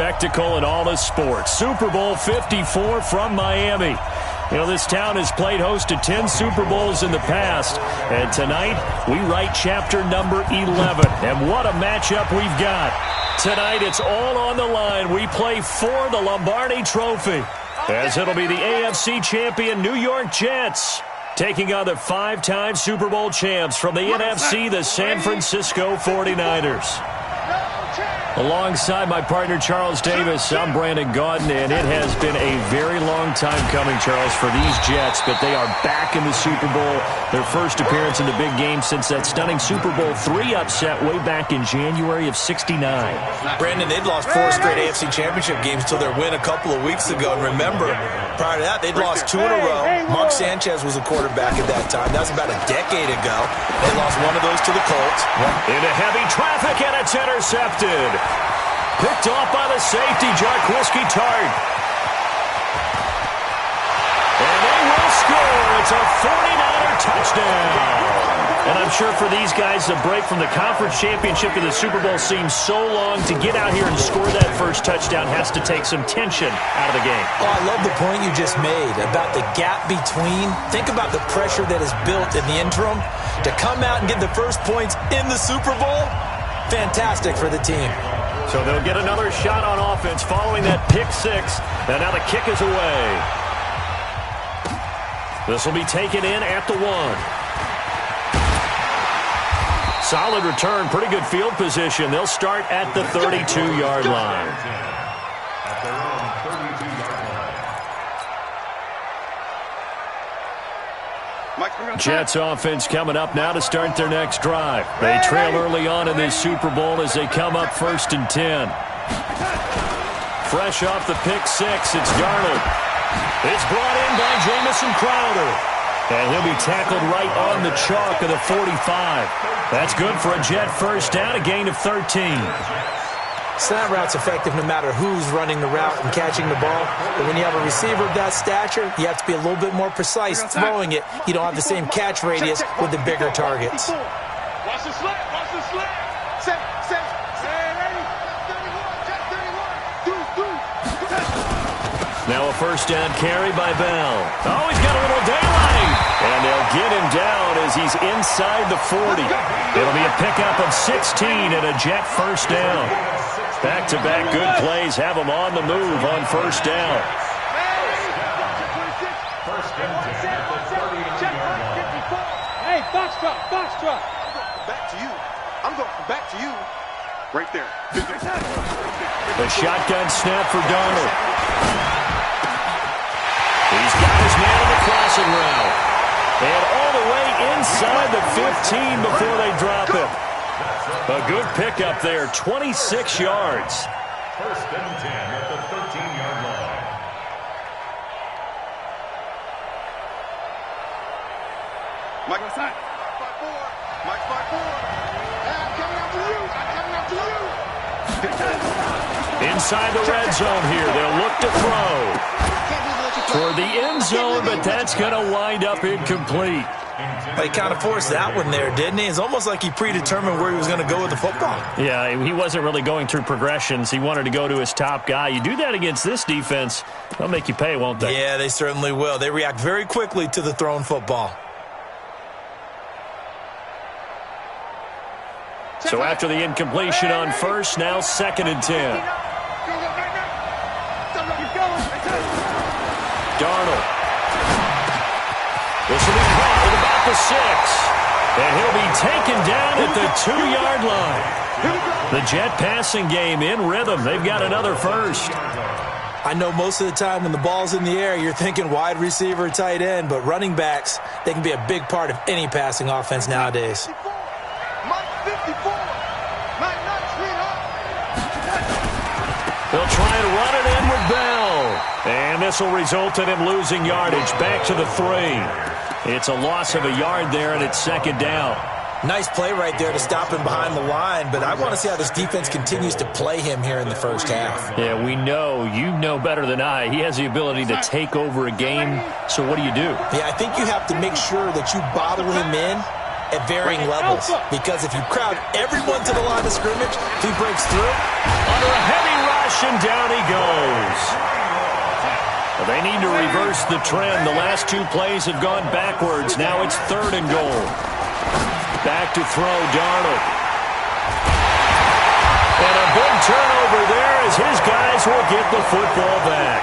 spectacle in all the sports. Super Bowl 54 from Miami. You know, this town has played host to 10 Super Bowls in the past, and tonight we write chapter number 11. And what a matchup we've got. Tonight it's all on the line. We play for the Lombardi Trophy, as it'll be the AFC champion New York Jets taking on the 5-time Super Bowl champs from the NFC, the San Francisco 49ers. Alongside my partner, Charles Davis, I'm Brandon Gaudin, and it has been a very long time coming, Charles, for these Jets, but they are back in the Super Bowl, their first appearance in the big game since that stunning Super Bowl III upset way back in January of '69. Brandon, they'd lost 4 straight AFC Championship games till their win a couple of weeks ago, and remember, prior to that, they'd lost 2 in a row. Mark Sanchez was a quarterback at that time. That was about a decade ago. They lost one of those to the Colts. Into heavy traffic, and it's intercepted. Picked off by the safety, Jarquiski Tart. And they will score. It's a 49er touchdown. And I'm sure for these guys, the break from the conference championship to the Super Bowl seems so long. To get out here and score that first touchdown has to take some tension out of the game. Oh, I love the point you just made about the gap between. Think about the pressure that is built in the interim. To come out and get the first points in the Super Bowl, fantastic for the team. So they'll get another shot on offense following that pick 6. And now the kick is away. This will be taken in at the 1. Solid return, pretty good field position. They'll start at the 32-yard line. Jets offense coming up now to start their next drive. They trail early on in this Super Bowl as they come up 1st and 10. Fresh off the pick 6, it's Darnold. It's brought in by Jamison Crowder. And he'll be tackled right on the chalk of the 45. That's good for a Jet first down, a gain of 13. Slant route's effective no matter who's running the route and catching the ball. But when you have a receiver of that stature, you have to be a little bit more precise throwing it. You don't have the same catch radius with the bigger targets. Watch the slant. Watch the slant. Set. Ready. 31. Jet 31. Now a first down carry by Bell. Oh, he's got a little daylight. And they'll get him down as he's inside the 40. It'll be a pickup of 16 and a Jet first down. Back-to-back good plays have them on the move on first down. Hey, box drop. Back to you. I'm going back to you. Right there. The shotgun snap for Darnold. He's got his man on the crossing route. And all the way inside the 15 before they drop him. A good pickup there, 26 yards. First and 10 at the 13-yard line. Mike, side. 5-4. Mike, 5-4. I'm coming after you. Inside the red zone here, they'll look to throw toward the end zone, but that's going to wind up incomplete. He kind of forced that one there, didn't he? It's almost like he predetermined where he was going to go with the football. Yeah, he wasn't really going through progressions. He wanted to go to his top guy. You do that against this defense, they'll make you pay, won't they? Yeah, they certainly will. They react very quickly to the thrown football. So after the incompletion on first, now 2nd and 10. Darnold. This will be caught at about the 6. And he'll be taken down at the 2-yard line. The Jet passing game in rhythm. They've got another first. I know most of the time when the ball's in the air, you're thinking wide receiver, tight end, but running backs, they can be a big part of any passing offense nowadays. They'll try and run it in with Bell. And this will result in him losing yardage back to the 3. It's a loss of a yard there, and it's 2nd down. Nice play right there to stop him behind the line, but I want to see how this defense continues to play him here in the first half. Yeah, we know. You know better than I. He has the ability to take over a game, so what do you do? Yeah, I think you have to make sure that you bottle him in at varying levels, because if you crowd everyone to the line of scrimmage, if he breaks through, under a heavy rush. rush, and down he goes. Well, they need to reverse the trend. The last two plays have gone backwards. Now it's 3rd and goal. Back to throw, Darnold. And a big turnover there as his guys will get the football back.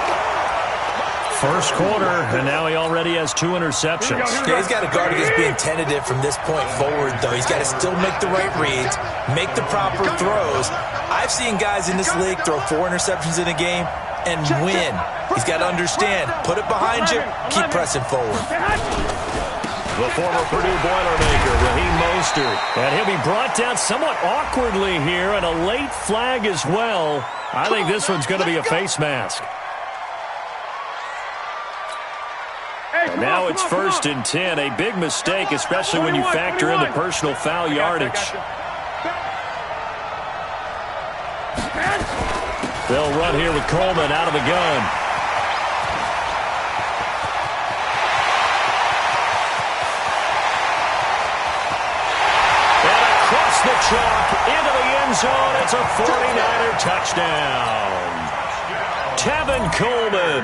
First quarter, and now he already has 2 interceptions. Yeah, he's got to guard against being tentative from this point forward, though. He's got to still make the right reads, make the proper throws. I've seen guys in this league throw 4 interceptions in a game and win. He's got to understand, put it behind you, keep pressing forward. The former Purdue Boilermaker, Raheem Mostert. And he'll be brought down somewhat awkwardly here, and a late flag as well. I think this one's going to be a face mask. And now it's 1st and 10. A big mistake, especially when you factor in the personal foul yardage. They'll run here with Coleman out of the gun. And across the chalk into the end zone. It's a 49er touchdown. Tevin Coleman,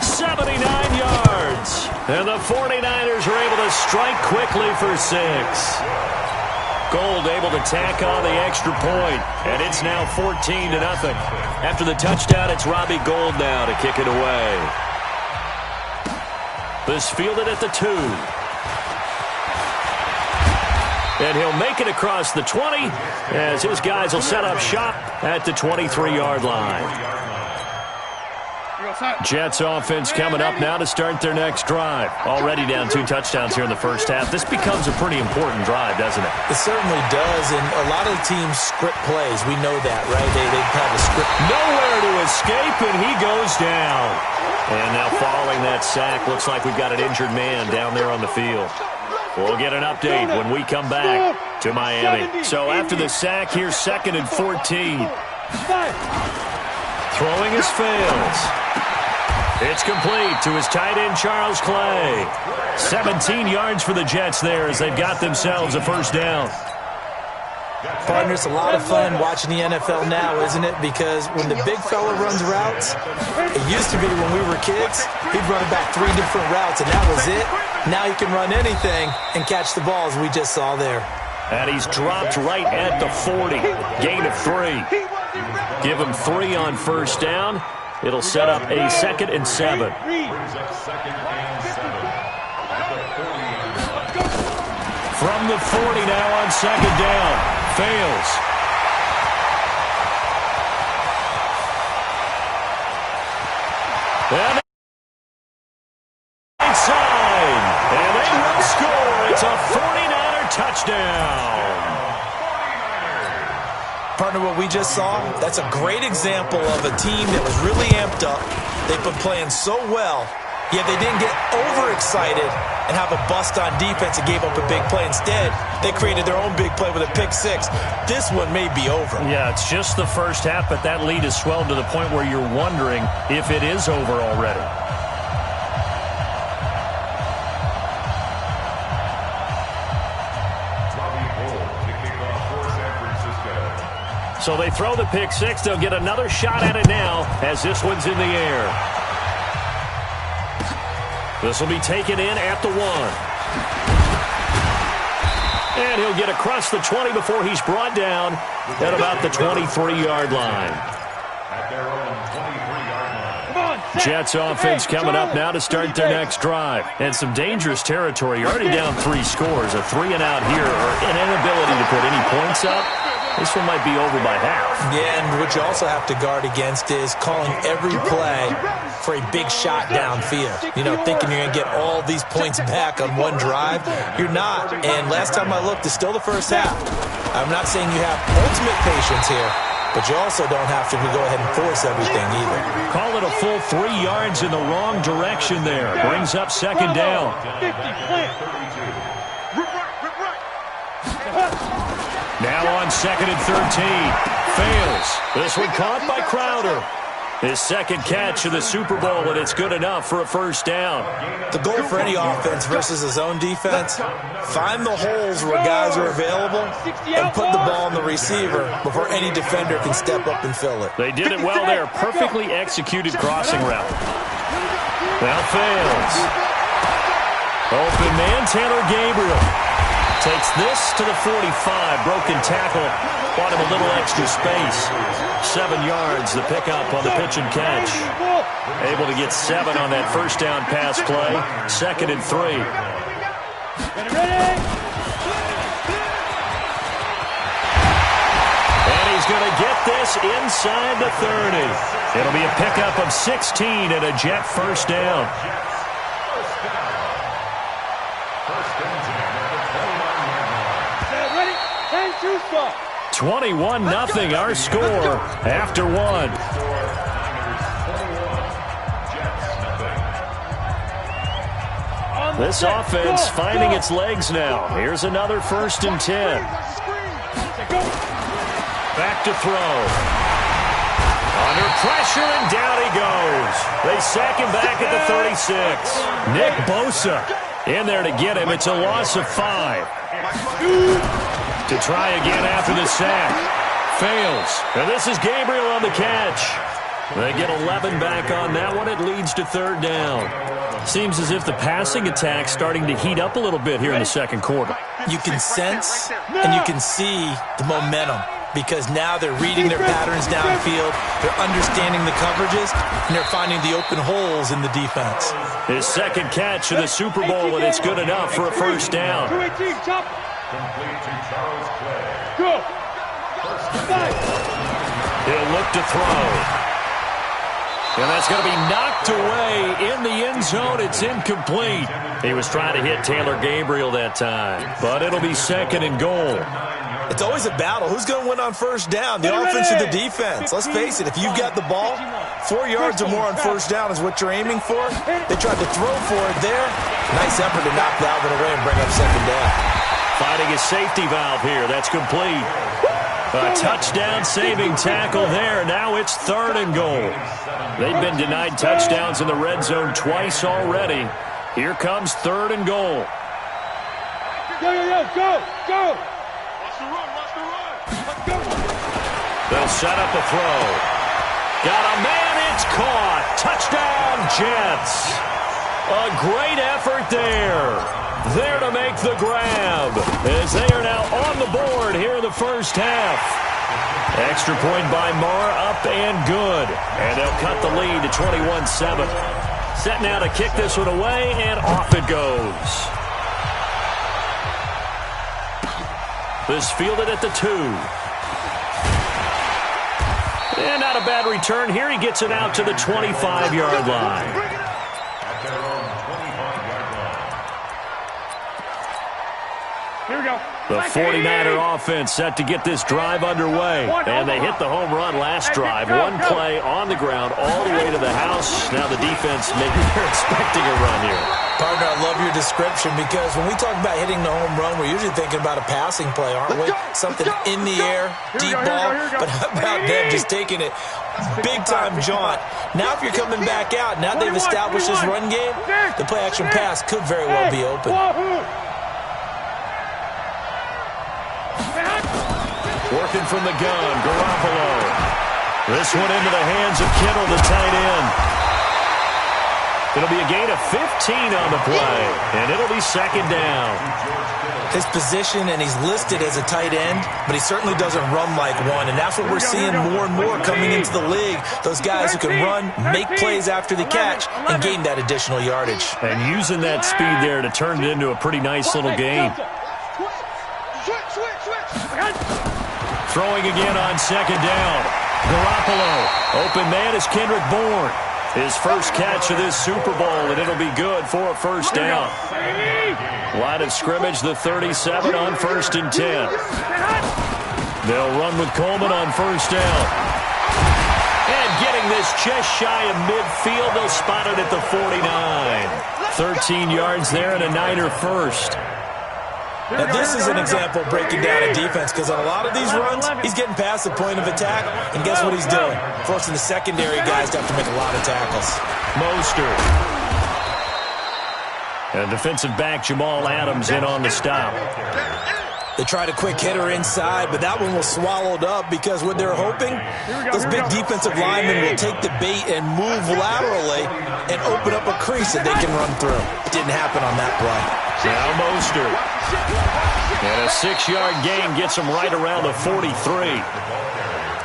79 yards. And the 49ers are able to strike quickly for 6. Gold able to tack on the extra point, and it's now 14-0. After the touchdown, it's Robbie Gould now to kick it away. This fielded at the 2. And he'll make it across the 20 as his guys will set up shop at the 23-yard line. Jets offense coming up now to start their next drive. Already down 2 touchdowns here in the first half. This becomes a pretty important drive, doesn't it? It certainly does, and a lot of teams script plays. We know that, right? They have a script. Nowhere to escape, and he goes down. And now following that sack, looks like we've got an injured man down there on the field. We'll get an update when we come back to Miami. So after the sack, here's 2nd and 14. Throwing his fails. It's complete to his tight end, Charles Clay. 17 yards for the Jets there as they've got themselves a first down. Partner, it's a lot of fun watching the NFL now, isn't it? Because when the big fella runs routes, it used to be when we were kids, he'd run back 3 different routes, and that was it. Now he can run anything and catch the balls we just saw there. And he's dropped right at the 40. Gain of 3. Give him 3 on first down. It'll set up a 2nd and 7. From the 40 now on 2nd down. Fails. And inside. And they will score. It's a 49er touchdown. Partner, what we just saw, that's a great example of a team that was really amped up. They've been playing so well, yet they didn't get overexcited and have a bust on defense and gave up a big play. Instead, they created their own big play with a pick 6. This one may be over. Yeah, it's just the first half, but that lead has swelled to the point where you're wondering if it is over already. So they throw the pick 6. They'll get another shot at it now as this one's in the air. This will be taken in at the 1. And he'll get across the 20 before he's brought down at about the 23-yard line. Jets offense coming up now to start their next drive. And some dangerous territory. You're already down 3 scores. A 3-and-out here or an inability to put any points up. This one might be over by half. Yeah, and what you also have to guard against is calling every play for a big shot downfield. You know, thinking you're going to get all these points back on one drive. You're not. And last time I looked, it's still the first half. I'm not saying you have ultimate patience here, but you also don't have to go ahead and force everything either. Call it a full 3 yards in the wrong direction there. Brings up 2nd down. Now on 2nd and 13. Fails. This one caught by Crowder. His second catch of the Super Bowl, and it's good enough for a first down. The goal for any offense versus his own defense, find the holes where guys are available and put the ball on the receiver before any defender can step up and fill it. They did it well there. Perfectly executed crossing route. Now fails. Open man, Taylor Gabriel. Takes this to the 45. Broken tackle. Bought him a little extra space. 7 yards, the pickup on the pitch and catch. Able to get 7 on that first down pass play. 2nd and 3. And he's going to get this inside the 30. It'll be a pickup of 16 and a Jet first down. 21-0 our score after 1. This offense finding its legs now. Here's another 1st and 10. Back to throw. Under pressure, and down he goes. They sack him back at the 36. Nick Bosa in there to get him. It's a loss of 5. To try again after the sack. Fails. And this is Gabriel on the catch. They get 11 back on that one. It leads to 3rd down. Seems as if the passing attack's starting to heat up a little bit here in the second quarter. You can sense and you can see the momentum because now they're reading their patterns downfield, they're understanding the coverages, and they're finding the open holes in the defense. His second catch of the Super Bowl, and it's good enough for a first down. Complete to Charles Clay. Go. He'll look to throw. And that's going to be knocked away in the end zone. It's incomplete. He was trying to hit Taylor Gabriel that time, but it'll be 2nd and goal. It's always a battle. Who's going to win on first down, the offense or the defense? Let's face it, if you've got the ball, 4 yards or more on first down is what you're aiming for. They tried to throw for it there. Nice effort to knock that one away and bring up 2nd down. Finding a safety valve here. That's complete. A touchdown-saving tackle there. Now it's 3rd and goal. They've been denied touchdowns in the red zone twice already. Here comes 3rd and goal. Go, go, go. Watch the run, Let's go. They'll set up a throw. Got a man, it's caught. Touchdown, Jets. A great effort there. There to make the grab as they are now on the board here in the first half. Extra point by Marr, up and good. And they'll cut the lead to 21-7. Set now to kick this one away, and off it goes. This fielded at the 2. And not a bad return here. He gets it out to the 25-yard line. Here we go. The 49er offense set to get this drive underway. And they hit the home run last drive. One play on the ground all the way to the house. Now the defense, maybe they're expecting a run here. Partner, I love your description because when we talk about hitting the home run, we're usually thinking about a passing play, aren't we? Something in the air, deep ball. But how about them just taking it big-time jaunt? Now if you're coming back out, now they've established this run game, the play-action pass could very well be open. Working from the gun, Garoppolo. This one into the hands of Kittle, the tight end. It'll be a gain of 15 on the play, and it'll be 2nd down. His position, and he's listed as a tight end, but he certainly doesn't run like one, and that's what we're seeing more and more coming into the league. Those guys who can run, make plays after the catch, and gain that additional yardage. And using that speed there to turn it into a pretty nice little game. Throwing again on 2nd down. Garoppolo. Open man is Kendrick Bourne. His first catch of this Super Bowl, and it'll be good for a first down. Line of scrimmage, the 37 on 1st and 10. They'll run with Coleman on first down. And getting this just shy of midfield, they'll spot it at the 49. 13 yards there and a Niner first. Now, this is an example of breaking down a defense because on a lot of these runs, he's getting past the point of attack, and guess what he's doing? Forcing the secondary guys to have to make a lot of tackles. Mostert. And defensive back Jamal Adams in on the stop. They tried a quick hitter inside, but that one was swallowed up because what they're hoping, those big defensive linemen will take the bait and move laterally and open up a crease that they can run through. It didn't happen on that play. Now Mostert. And a 6-yard gain gets him right around the 43.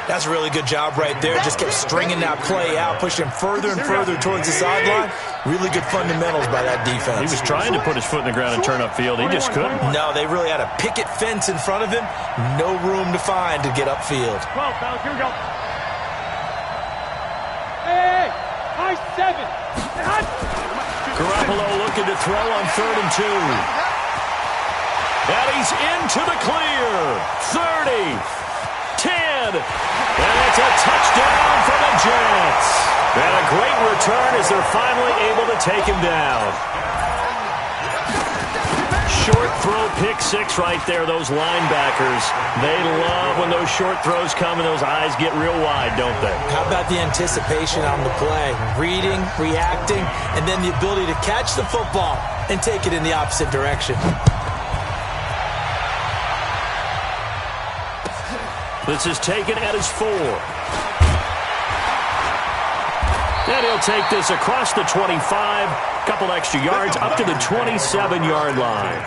That's a really good job right there. Just kept stringing that play out, pushing him further and further towards the sideline. Really good fundamentals by that defense. He was trying to put his foot in the ground and turn upfield. He just couldn't. No, they really had a picket fence in front of him. No room to find to get upfield. 12, fellas, here we go. Hey, high 7. Garoppolo looking to throw on 3rd and 2. And he's into the clear. 30. 10. And it's a touchdown for the Jets. And a great return as they're finally able to take him down. Short throw, pick 6 right there. Those linebackers, they love when those short throws come and those eyes get real wide, don't they? How about the anticipation on the play? Reading, reacting, and then the ability to catch the football and take it in the opposite direction. This is taken at his 4. And he'll take this across the 25, couple extra yards, up to the 27-yard line.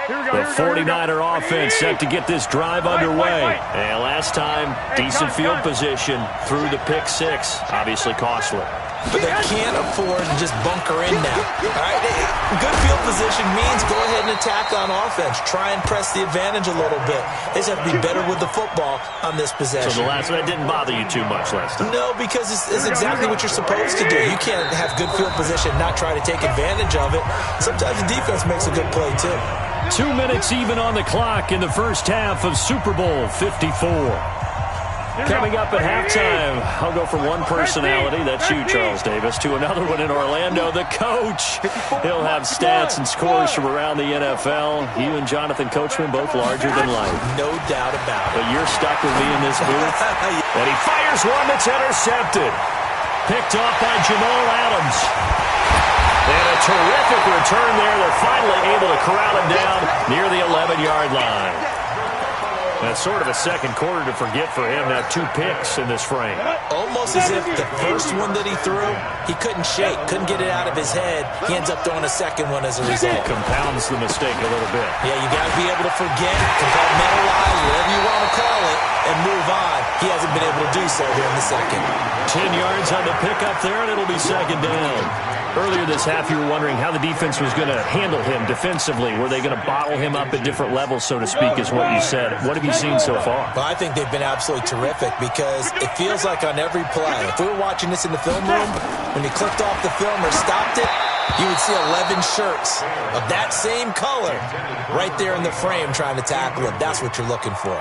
The 49er offense set to get this drive underway. And last time, decent field position through the pick 6, obviously costly. But they can't afford to just bunker in now. All right, good field position means go ahead and attack on offense. Try and press the advantage a little bit. They just have to be better with the football on this possession. So the last one didn't bother you too much last time? No, because it's exactly what you're supposed to do. You can't have good field position and not try to take advantage of it. Sometimes the defense makes a good play, too. 2 minutes even on the clock in the first half of Super Bowl 54. Coming up at halftime, I'll go from one personality, that's you, Charles Davis, to another one in Orlando, the coach. He'll have stats and scores from around the NFL. You and Jonathan Coachman, both larger than life. No doubt about it. But you're stuck with me in this booth. And he fires one that's intercepted. Picked off by Jamal Adams. And a terrific return there. They're finally able to corral him down near the 11-yard line. That's sort of a second quarter to forget for him. Now 2 picks in this frame. Almost as if the first one that he threw, he couldn't shake, couldn't get it out of his head. He ends up throwing a second one as a result. Compounds the mistake a little bit. Yeah, you got to be able to forget, compartmentalize, whatever you want to call it, and move on. He hasn't been able to do so here in the second. 10 yards on the pickup there, and it'll be second down. Earlier this half, you were wondering how the defense was going to handle him defensively. Were they going to bottle him up at different levels, so to speak, is what you said. What have you seen so far? Well, I think they've been absolutely terrific because it feels like on every play, if we were watching this in the film room, when he clicked off the film or stopped it, you would see 11 shirts of that same color right there in the frame trying to tackle him. That's what you're looking for.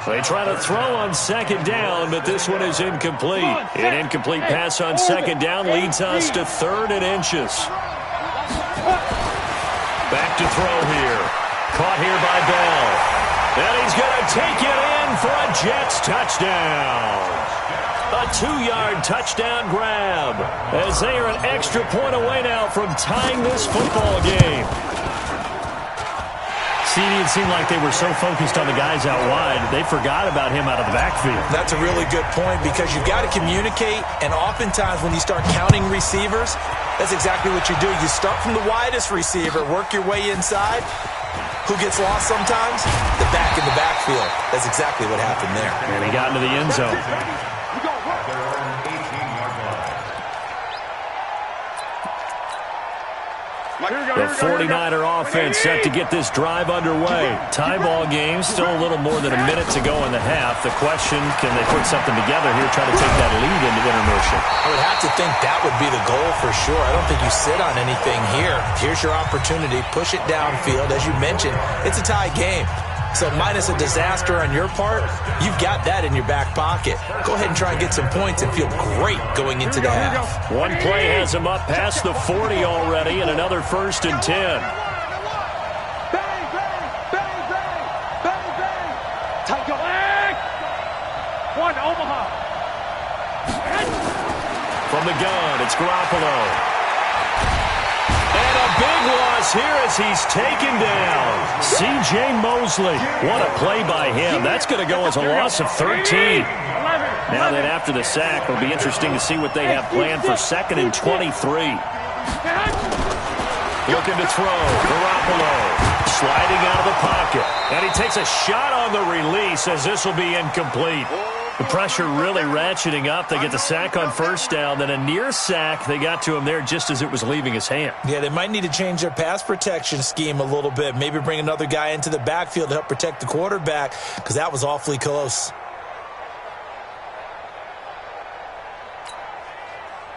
They try to throw on second down, but this one is incomplete. An incomplete pass on second down leads us to 3rd and inches. Back to throw here. Caught here by Bell. And he's going to take it in for a Jets touchdown. A 2-yard touchdown grab as they are an extra point away now from tying this football game. It seemed like they were so focused on the guys out wide, they forgot about him out of the backfield. That's a really good point because you've got to communicate, and oftentimes when you start counting receivers, that's exactly what you do. You start from the widest receiver, work your way inside. Who gets lost sometimes? The back in the backfield. That's exactly what happened there. And he got into the end zone. The 49er offense set to get this drive underway. Tie ball game, still a little more than a minute to go in the half. The question, can they put something together here, try to take that lead into intermission? I would have to think that would be the goal for sure. I don't think you sit on anything here. Here's your opportunity. Push it downfield. As you mentioned, it's a tie game. So minus a disaster on your part, you've got that in your back pocket. Go ahead and try and get some points and feel great going into the half. One play has him up past the 40 already, and another 1st and 10. Bang, bang, bang, bang, bang, bang. Take your leg. One, Omaha. From the gun, it's Garoppolo. And a big loss here as he's taken down. C.J. Mosley. What a play by him. That's going to go as a loss of 13. Now that after the sack, it'll be interesting to see what they have planned for 2nd and 23. Looking to throw. Garoppolo sliding out of the pocket. And he takes a shot on the release as this will be incomplete. The pressure really ratcheting up. They get the sack on 1st down, then a near sack. They got to him there just as it was leaving his hand. Yeah, they might need to change their pass protection scheme a little bit. Maybe bring another guy into the backfield to help protect the quarterback, because that was awfully close.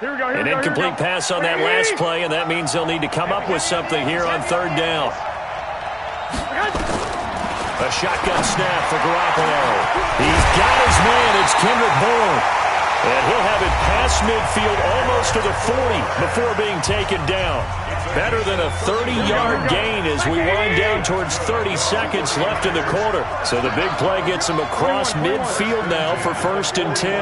An incomplete pass on that last play, and that means they'll need to come up with something here on 3rd down. A shotgun snap for Garoppolo. He's got his man. It's Kendrick Bourne. And he'll have it past midfield almost to the 40 before being taken down. Better than a 30-yard gain as we wind down towards 30 seconds left in the quarter. So the big play gets him across midfield now for 1st and 10.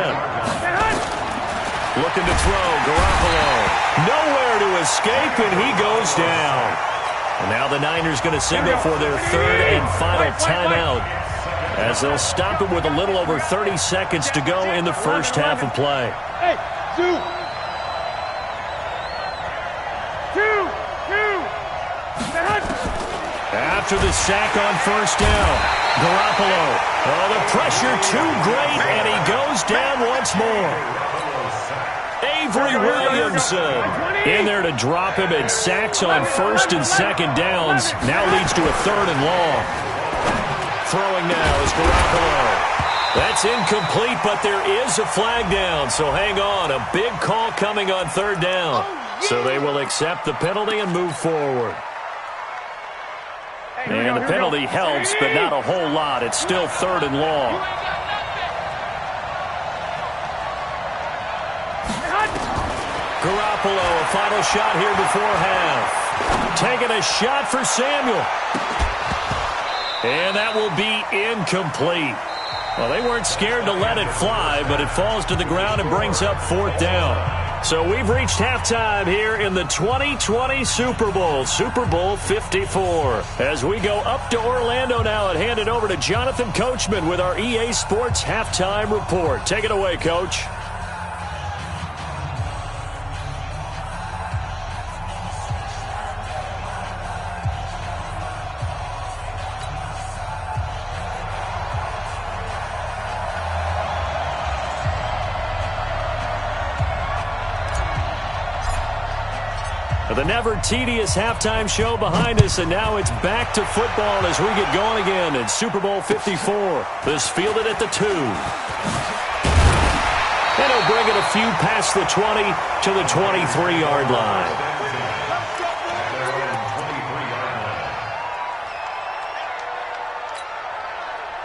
Looking to throw. Garoppolo. Nowhere to escape, and he goes down. And now the Niners going to signal for their 3rd and final timeout as they'll stop it with a little over 30 seconds to go in the 1st half of play. Hey, two. After the sack on 1st down, Garoppolo. Oh, the pressure too great, and he goes down once more. Avery Williamson in there to drop him, and sacks on 1st and 2nd downs. Now leads to a 3rd and long. Throwing now is Garoppolo. That's incomplete, but there is a flag down, so hang on. A big call coming on 3rd down. So they will accept the penalty and move forward. And the penalty helps, but not a whole lot. It's still 3rd and long. Garoppolo, a final shot here before half. Taking a shot for Samuel. And that will be incomplete. Well, they weren't scared to let it fly, but it falls to the ground and brings up 4th down. So we've reached halftime here in the 2020 Super Bowl, Super Bowl 54. As we go up to Orlando now and hand it over to Jonathan Coachman with our EA Sports Halftime Report. Take it away, Coach. The never-tedious halftime show behind us, and now it's back to football as we get going again in Super Bowl 54. This fielded at the 2. And he'll bring it a few past the 20 to the 23-yard line.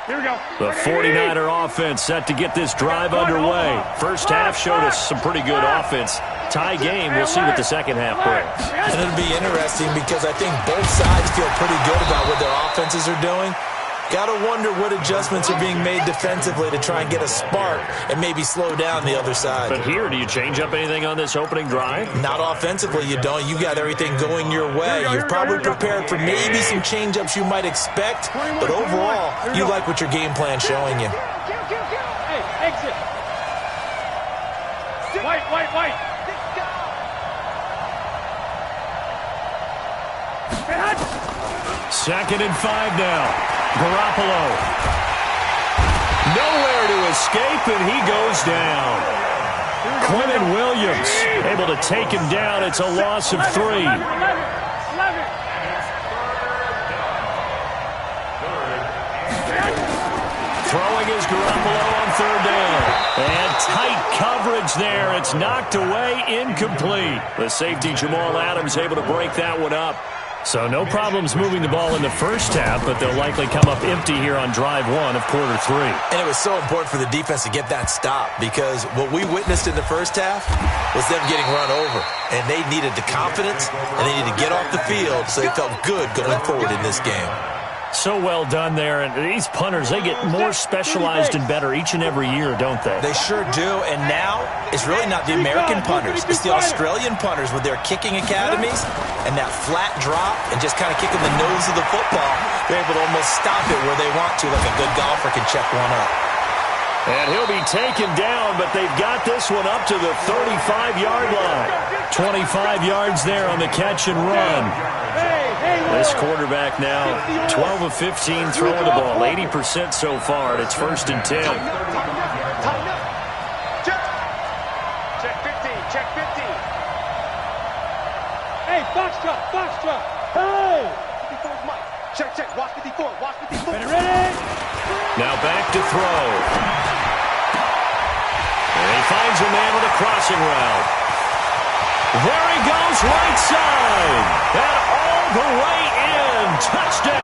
Here we go. The 49er offense set to get this drive underway. First half showed us some pretty good offense. Tie game. We'll see what the second half brings. And it'll be interesting because I think both sides feel pretty good about what their offenses are doing. Got to wonder what adjustments are being made defensively to try and get a spark and maybe slow down the other side. But here, do you change up anything on this opening drive? Not offensively, you don't. You got everything going your way. You're probably prepared for maybe some change-ups you might expect, but overall, you like what your game plan's showing you. Hey, exit. White. 2nd and 5 now. Garoppolo. Nowhere to escape, and he goes down. Quentin Williams able to take him down. It's a loss of 3. Throwing is Garoppolo on 3rd down. And tight coverage there. It's knocked away, incomplete. The safety Jamal Adams able to break that one up. So no problems moving the ball in the first half, but they'll likely come up empty here on drive one of quarter three. And it was so important for the defense to get that stop because what we witnessed in the first half was them getting run over. And they needed the confidence, and they needed to get off the field so they felt good going forward in this game. So well done there. And these punters, they get more specialized and better each and every year, don't they? They sure do. And now it's really not the American punters. It's the Australian punters with their kicking academies and that flat drop and just kind of kicking the nose of the football. They're able to almost stop it where they want to, like a good golfer can check one up. And he'll be taken down, but they've got this one up to the 35-yard line. 25 yards there on the catch and run. This quarterback now 12 of 15 throwing the ball, 80% so far, and it's 1st and 10. Check 15, check 15. Hey, box truck. Hey! 54's Mike. Check, watch 54, watch 54. Ready? Now back to throw. And he finds a man with a crossing route. There he goes, right side. And all the way in. Touchdown.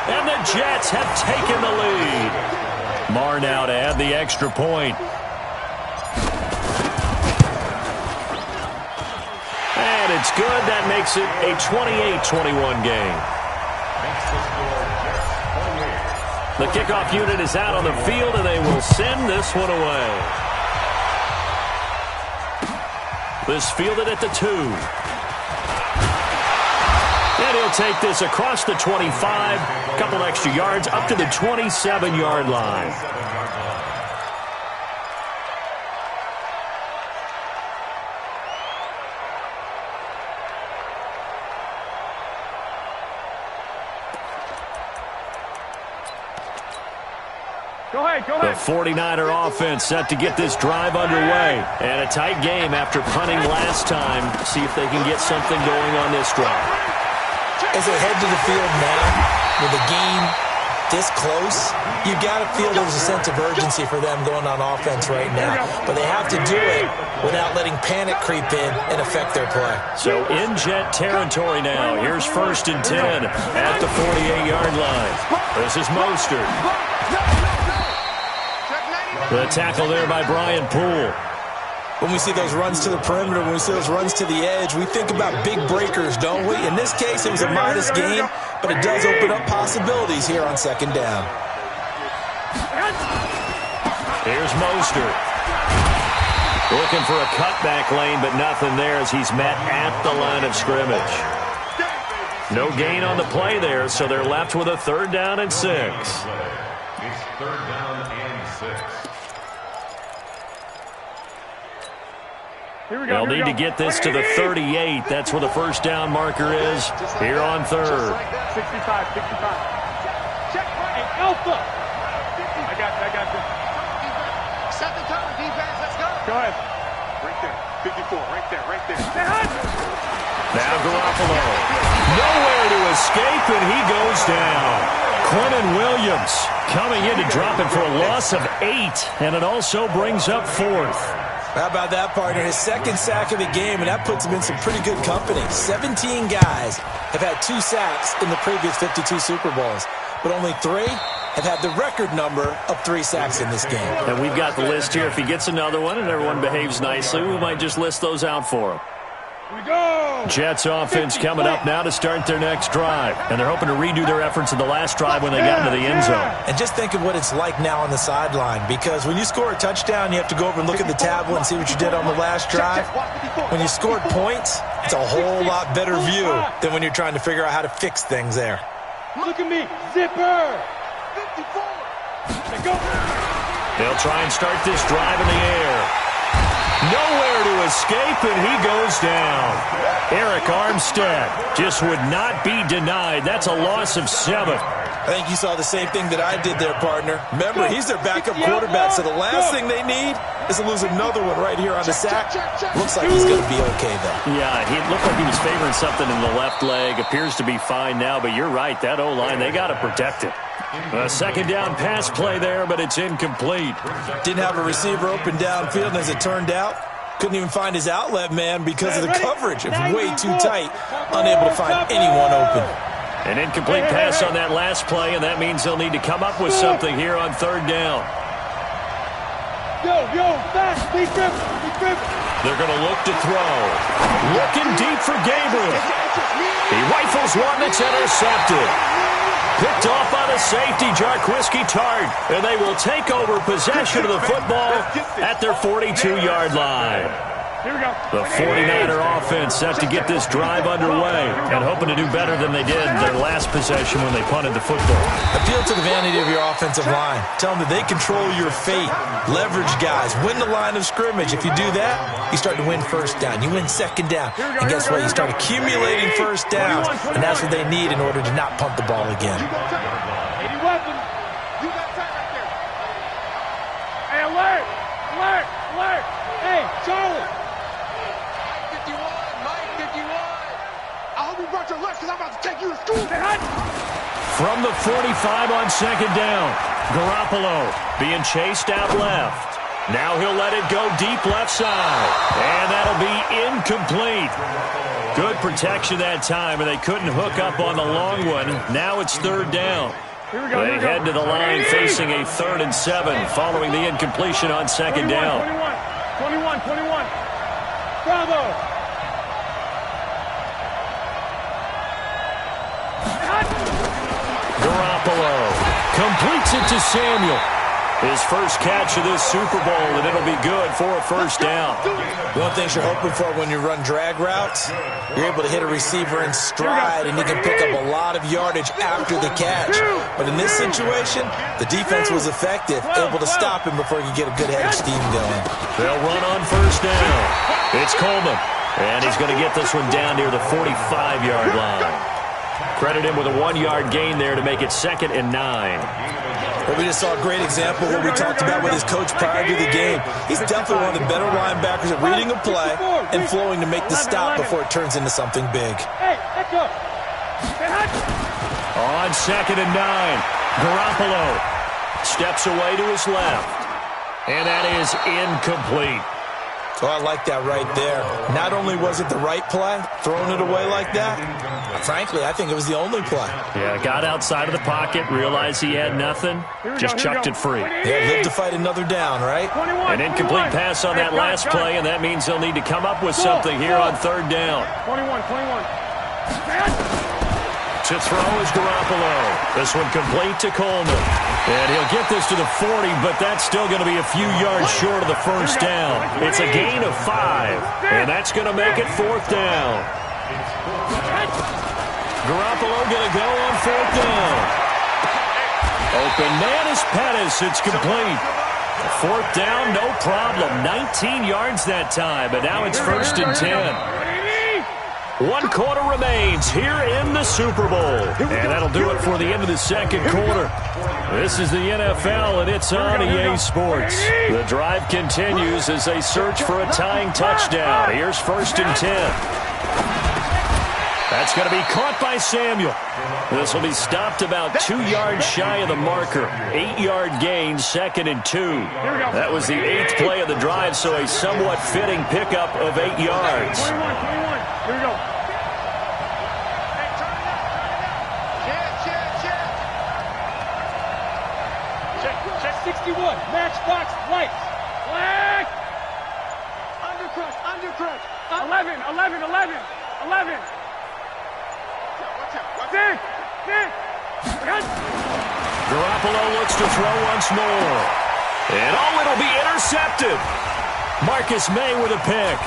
And the Jets have taken the lead. Marr now to add the extra point. And it's good. That makes it a 28-21 game. The kickoff unit is out on the field, and they will send this one away. This fielded at the 2. And he'll take this across the 25, a couple extra yards, up to the 27-yard line. Go ahead. The 49er offense set to get this drive underway. And a tight game after punting last time. See if they can get something going on this drive. As they head to the field now, with the game this close, you got to feel there's a sense of urgency for them going on offense right now. But they have to do it without letting panic creep in and affect their play. So in Jet territory now. Here's 1st and 10 at the 48-yard line. This is Mostert. The tackle there by Brian Poole. When we see those runs to the perimeter, when we see those runs to the edge, we think about big breakers, don't we? In this case, it was a modest gain, but it does open up possibilities here on 2nd down. Here's Mostert. Looking for a cutback lane, but nothing there as he's met at the line of scrimmage. No gain on the play there, so they're left with a 3rd down and 6. It's 3rd down and 6. They'll need to get this to the 38. That's where the 1st down marker is here on 3rd. 65. Check. Hey, Alpha. I got you. Set the tone, defense. Let's go. Go ahead. Right there. 54. Right there. Now Garoppolo. Nowhere to escape, and he goes down. Quentin Williams coming in to drop it for a loss of 8, and it also brings up 4th. How about that, partner? His 2nd sack of the game, and that puts him in some pretty good company. 17 guys have had 2 sacks in the previous 52 Super Bowls, but only 3 have had the record number of 3 sacks in this game. And we've got the list here. If he gets another one and everyone behaves nicely, we might just list those out for him. We go! Jets offense coming up now to start their next drive. And they're hoping to redo their efforts in the last drive when they got into the end zone. And just think of what it's like now on the sideline, because when you score a touchdown, you have to go over and look at the tablet and see what you did on the last drive. When you scored points, it's a whole lot better view than when you're trying to figure out how to fix things there. Look at me. Zipper. 54. Go. They'll try and start this drive in the air. Nowhere to escape, and he goes down. Eric Armstead just would not be denied. That's a loss of 7. I think you saw the same thing that I did there, partner. Remember, he's their backup quarterback, so the last thing they need is to lose another one right here on the sack. Looks like he's going to be okay, though. Yeah, he looked like he was favoring something in the left leg. Appears to be fine now, but you're right. That O-line, they got to protect it. A second down pass play there, but it's incomplete. Didn't have a receiver open downfield, and as it turned out, couldn't even find his outlet man because of the coverage. It was way too tight, unable to find anyone open. An incomplete pass on that last play, and that means they'll need to come up with something here on third down. Fast, be driven. They're going to look to throw. Looking deep for Gabriel. He rifles one that's intercepted. Picked off by the safety, Jarquiski Tart, and they will take over possession of the football at their 42-yard line. Here we go. The 49er offense set to get this drive underway and hoping to do better than they did their last possession when they punted the football. Appeal to the vanity of your offensive line. Tell them that they control your fate. Leverage guys. Win the line of scrimmage. If you do that, you start to win first down. You win second down. And guess what? You start accumulating first downs, and that's what they need in order to not punt the ball again. 80 weapons. You got time right there. Hey, alert! Hey, Charlie! I hope you brought your lunch because I'm about to take you to school. From the 45 on second down, Garoppolo being chased out left. Now he'll let it go deep left side, and that'll be incomplete. Good protection that time, and they couldn't hook up on the long one. Now it's third down. They head to the line facing a 3rd and 7 following the incompletion on second down. 21. Bravo. Garoppolo completes it to Samuel. His first catch of this Super Bowl, and it'll be good for a first down. One thing you're hoping for when you run drag routes, you're able to hit a receiver in stride, and he can pick up a lot of yardage after the catch. But in this situation, the defense was effective, able to stop him before he could get a good head of steam going. They'll run on first down. It's Coleman, and he's going to get this one down near the 45-yard line. Credit him with a 1-yard gain there to make it 2nd and 9. Well, we just saw a great example of what we talked about with his coach prior to the game. He's definitely one of the better linebackers at reading a play and flowing to make the stop before it turns into something big. On 2nd and 9, Garoppolo steps away to his left, and that is incomplete. Oh, I like that right there. Not only was it the right play, throwing it away like that, frankly, I think it was the only play. Yeah, got outside of the pocket, realized he had nothing, just chucked it free. Yeah, live to fight another down, right? An incomplete pass on that last play, and that means they'll need to come up with something here on third down. 21. To throw is Garoppolo. This one complete to Coleman. And he'll get this to the 40, but that's still going to be a few yards short of the first down. It's a gain of 5, and that's going to make it 4th down. Garoppolo going to go on 4th down. Open man is Pettis. It's complete. 4th down, no problem. 19 yards that time, but now it's 1st and 10. 1 quarter remains here in the Super Bowl. And that'll do it for the end of the second quarter. This is the NFL, and it's on EA Sports. The drive continues as they search for a tying touchdown. Here's 1st and 10. That's going to be caught by Samuel. This will be stopped about 2 yards shy of the marker. 8-yard gain, 2nd and 2. That was the 8th play of the drive, so a somewhat fitting pickup of 8 yards. 21. Here we go. Check 61. Matchbox lights. Flag. Undercrutch. 11. Garoppolo looks to throw once more. And it'll be intercepted. Marcus May with a pick.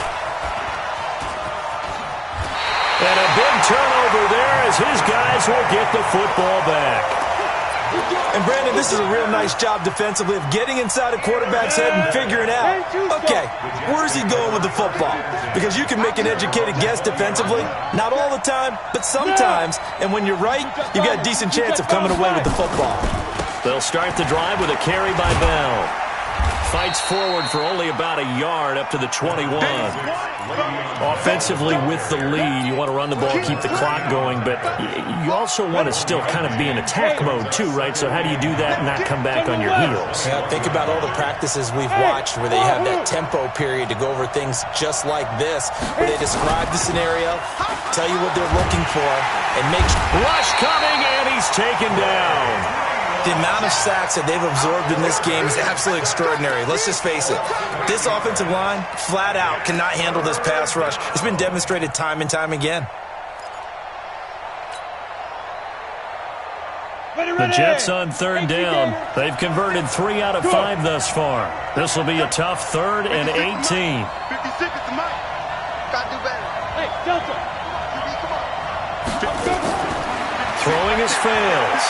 And a big turnover there as his guys will get the football back. And Brandon, this is a real nice job defensively of getting inside a quarterback's head and figuring out, okay, where's he going with the football? Because you can make an educated guess defensively, not all the time, but sometimes. And when you're right, you've got a decent chance of coming away with the football. They'll start the drive with a carry by Bell. Fights forward for only about a yard up to the 21. Offensively with the lead, you want to run the ball, keep the clock going, but you also want to still kind of be in attack mode too, right? So how do you do that and not come back on your heels? Yeah, think about all the practices we've watched where they have that tempo period to go over things just like this, where they describe the scenario, tell you what they're looking for, and make rush coming, and he's taken down. The amount of sacks that they've absorbed in this game is absolutely extraordinary. Let's just face it. This offensive line, flat out, cannot handle this pass rush. It's been demonstrated time and time again. The Jets on third down. They've converted 3 out of 5 thus far. This will be a tough 3rd and 18. 56 is the mic. Gotta do better. Hey, Delta. Throwing his fails.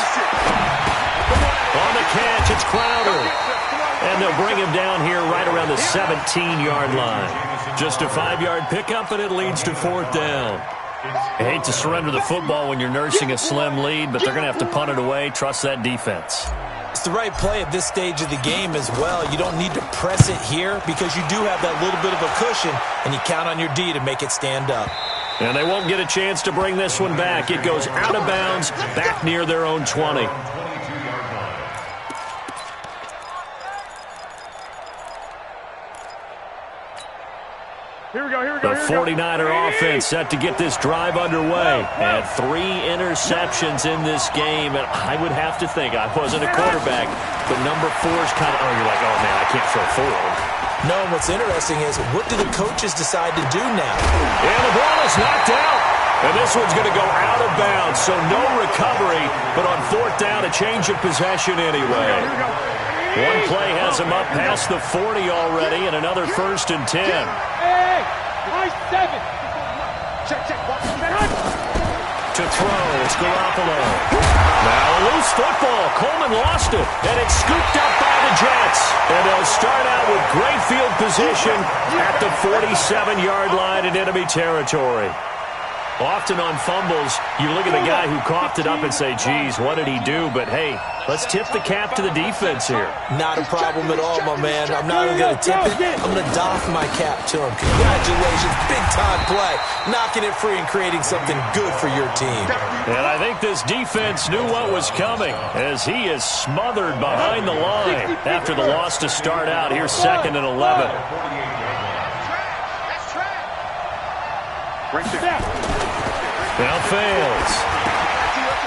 On the catch, it's Crowder. And they'll bring him down here right around the 17-yard line. Just a 5-yard pickup, and it leads to 4th down. I hate to surrender the football when you're nursing a slim lead, but they're going to have to punt it away. Trust that defense. It's the right play at this stage of the game as well. You don't need to press it here because you do have that little bit of a cushion, and you count on your D to make it stand up. And they won't get a chance to bring this one back. It goes out of bounds, back near their own 20. Here we go. The 49er offense set to get this drive underway. And 3 interceptions in this game. And I would have to think, I wasn't a quarterback, but number 4 is kind of, you're like, oh, man, I can't throw 4. No, and what's interesting is, what do the coaches decide to do now? And the ball is knocked out. And this one's going to go out of bounds, so no recovery. But on 4th down, a change of possession anyway. One play has him up past the 40 already, and another 1st and 10. Hey, nice 7. Check. To throw, it's Garoppolo. Now a loose football. Coleman lost it, and it's scooped up by the Jets. And they'll start out with great field position at the 47-yard line in enemy territory. Often on fumbles, you look at the guy who coughed it up and say, geez, what did he do? But, hey, let's tip the cap to the defense here. Not a problem at all, my man. I'm not even going to tip it. I'm going to doff my cap to him. Congratulations. Big-time play. Knocking it free and creating something good for your team. And I think this defense knew what was coming as he is smothered behind the line after the loss to start out. Here's 2nd and 11. Right there. Now fails.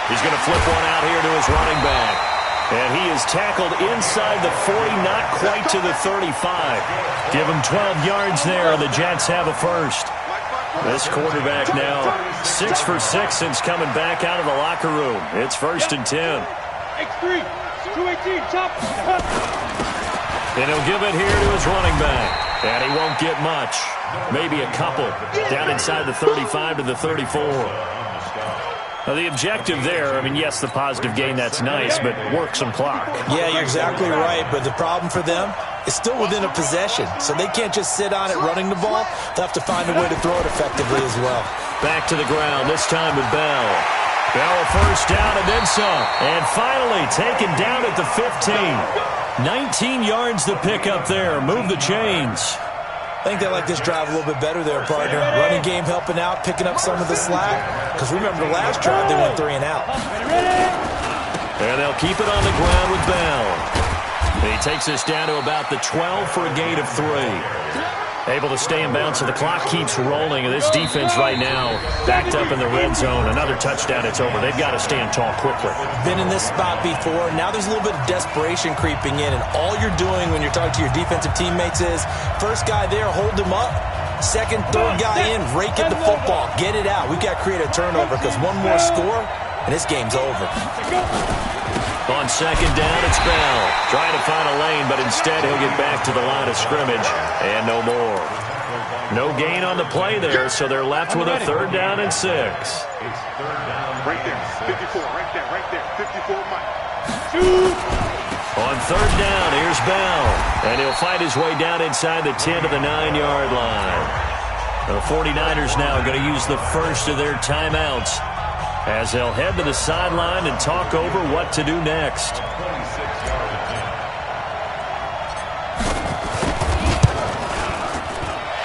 He's going to flip one out here to his running back. And he is tackled inside the 40, not quite to the 35. Give him 12 yards there, and the Jets have a 1st. This quarterback now 6 for 6 since coming back out of the locker room. It's 1st and 10. X3, 218, chop. And he'll give it here to his running back. And he won't get much. Maybe a couple. Down inside the 35 to the 34. Now, the objective there, I mean, yes, the positive gain, that's nice, but work some clock. Yeah, you're exactly right, but the problem for them is still within a possession, so they can't just sit on it running the ball. They'll have to find a way to throw it effectively as well. Back to the ground, this time with Bell. Bell 1st down and then some. And finally taken down at the 15. 19 yards the pick up there. Move the chains. I think they like this drive a little bit better there, partner. Running game helping out, picking up some of the slack. Because remember the last drive, they went 3 and out. And they'll keep it on the ground with Bell. And he takes this down to about the 12 for a gain of 3. Able to stay in bounds, so the clock keeps rolling. And this defense right now backed up in the red zone. Another touchdown, it's over. They've got to stand tall quickly. Been in this spot before. Now there's a little bit of desperation creeping in. And all you're doing when you're talking to your defensive teammates is, first guy there, hold him up. Second, third guy in, rake in the football. Get it out. We've got to create a turnover because one more score, and this game's over. On 2nd down, it's Bell. Trying to find a lane, but instead he'll get back to the line of scrimmage. And no more. No gain on the play there, so they're left with a 3rd down and 6. Right there, 54, right there, 54, Mike. On third down, here's Bell. And he'll fight his way down inside the 10 to the 9-yard line. The 49ers now are going to use the first of their timeouts as they'll head to the sideline and talk over what to do next.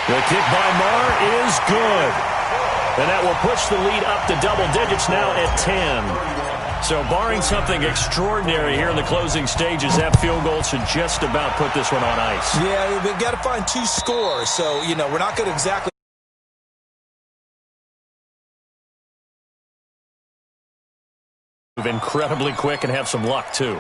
The kick by Marr is good. And that will push the lead up to double digits now at 10. So barring something extraordinary here in the closing stages, that field goal should just about put this one on ice. Yeah, we've got to find 2 scores. So, you know, we're not going to exactly move incredibly quick and have some luck, too.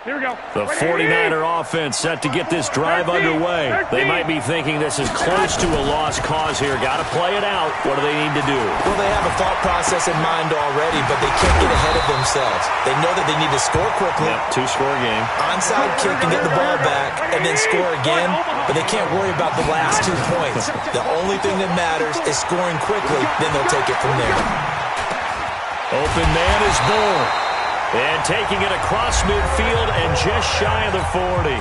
Here we go. The 49er offense set to get this drive underway. They might be thinking this is close to a lost cause here. Got to play it out. What do they need to do? Well, they have a thought process in mind already, but they can't get ahead of themselves. They know that they need to score quickly. Yep, 2-score game. Onside kick and get the ball back, and then score again, but they can't worry about the last 2 points. The only thing that matters is scoring quickly, then they'll take it from there. Open man is Bull. And taking it across midfield and just shy of the 40.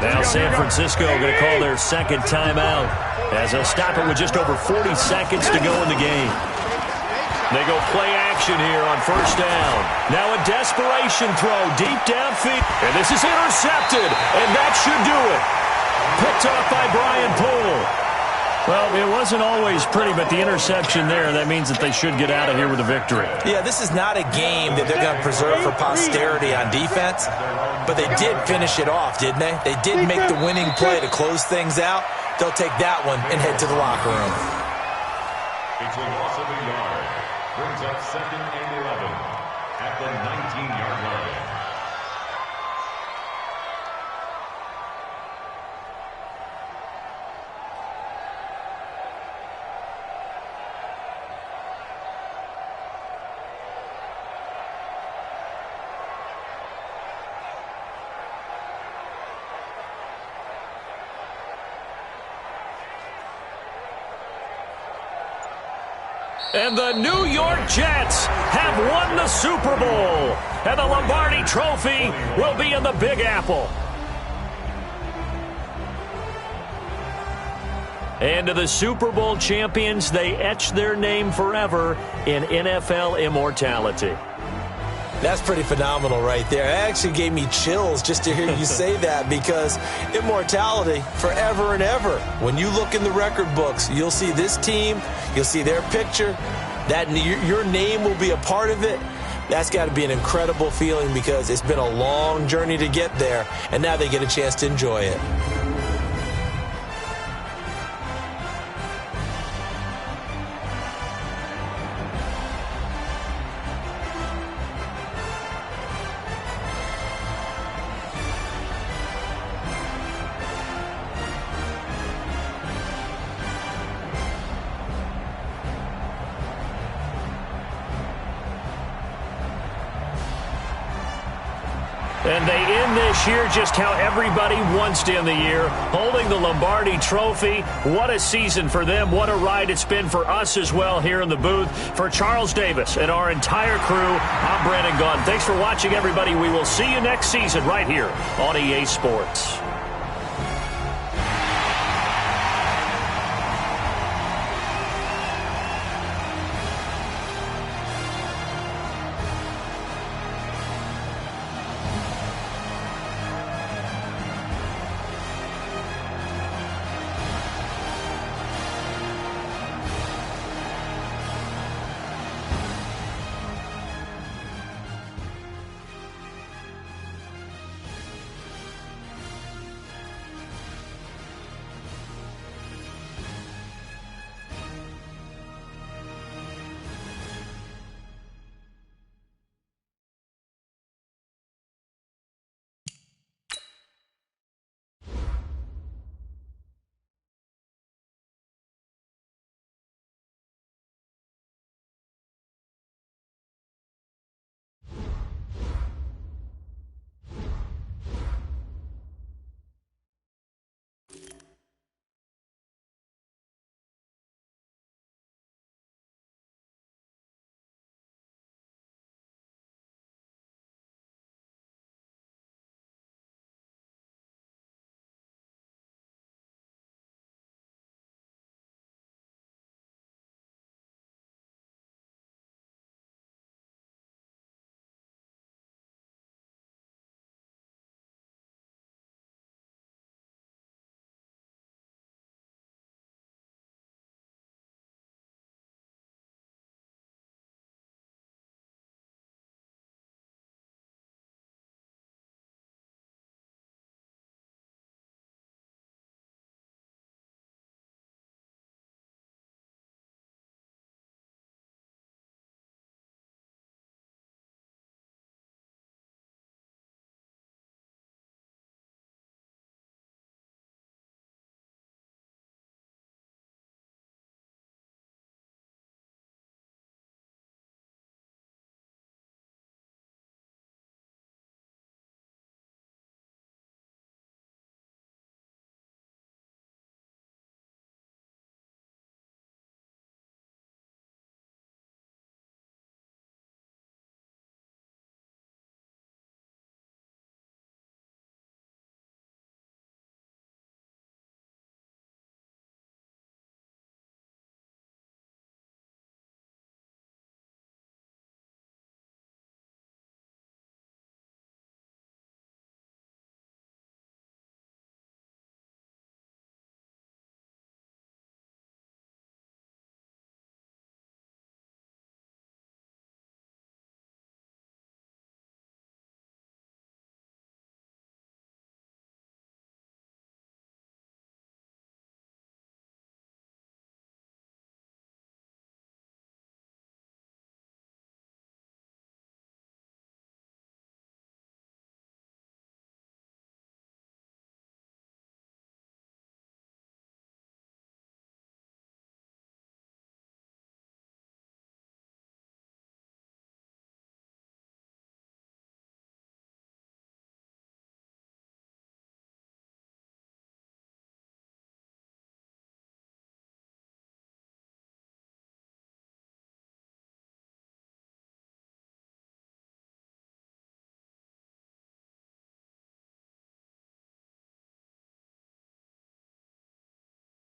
Now San Francisco going to call their second timeout as they'll stop it with just over 40 seconds to go in the game. They go play action here on first down. Now a desperation throw deep downfield. And this is intercepted, and that should do it. Picked off by Brian Poole. Well, it wasn't always pretty, but the interception there, that means that they should get out of here with a victory. Yeah, this is not a game that they're going to preserve for posterity on defense, but they did finish it off, didn't they? They did make the winning play to close things out. They'll take that one and head to the locker room. It's a loss of a yard. Brings up 2nd and 11 at the 19-yard line. And the New York Jets have won the Super Bowl. And the Lombardi Trophy will be in the Big Apple. And to the Super Bowl champions, they etch their name forever in NFL immortality. That's pretty phenomenal right there. It actually gave me chills just to hear you say that, because immortality forever and ever. When you look in the record books, you'll see this team, you'll see their picture, that your name will be a part of it. That's got to be an incredible feeling, because it's been a long journey to get there, and now they get a chance to enjoy it. And they end this year just how everybody wants to end the year, holding the Lombardi Trophy. What a season for them. What a ride it's been for us as well here in the booth. For Charles Davis and our entire crew, I'm Brandon Gaudin. Thanks for watching, everybody. We will see you next season right here on EA Sports.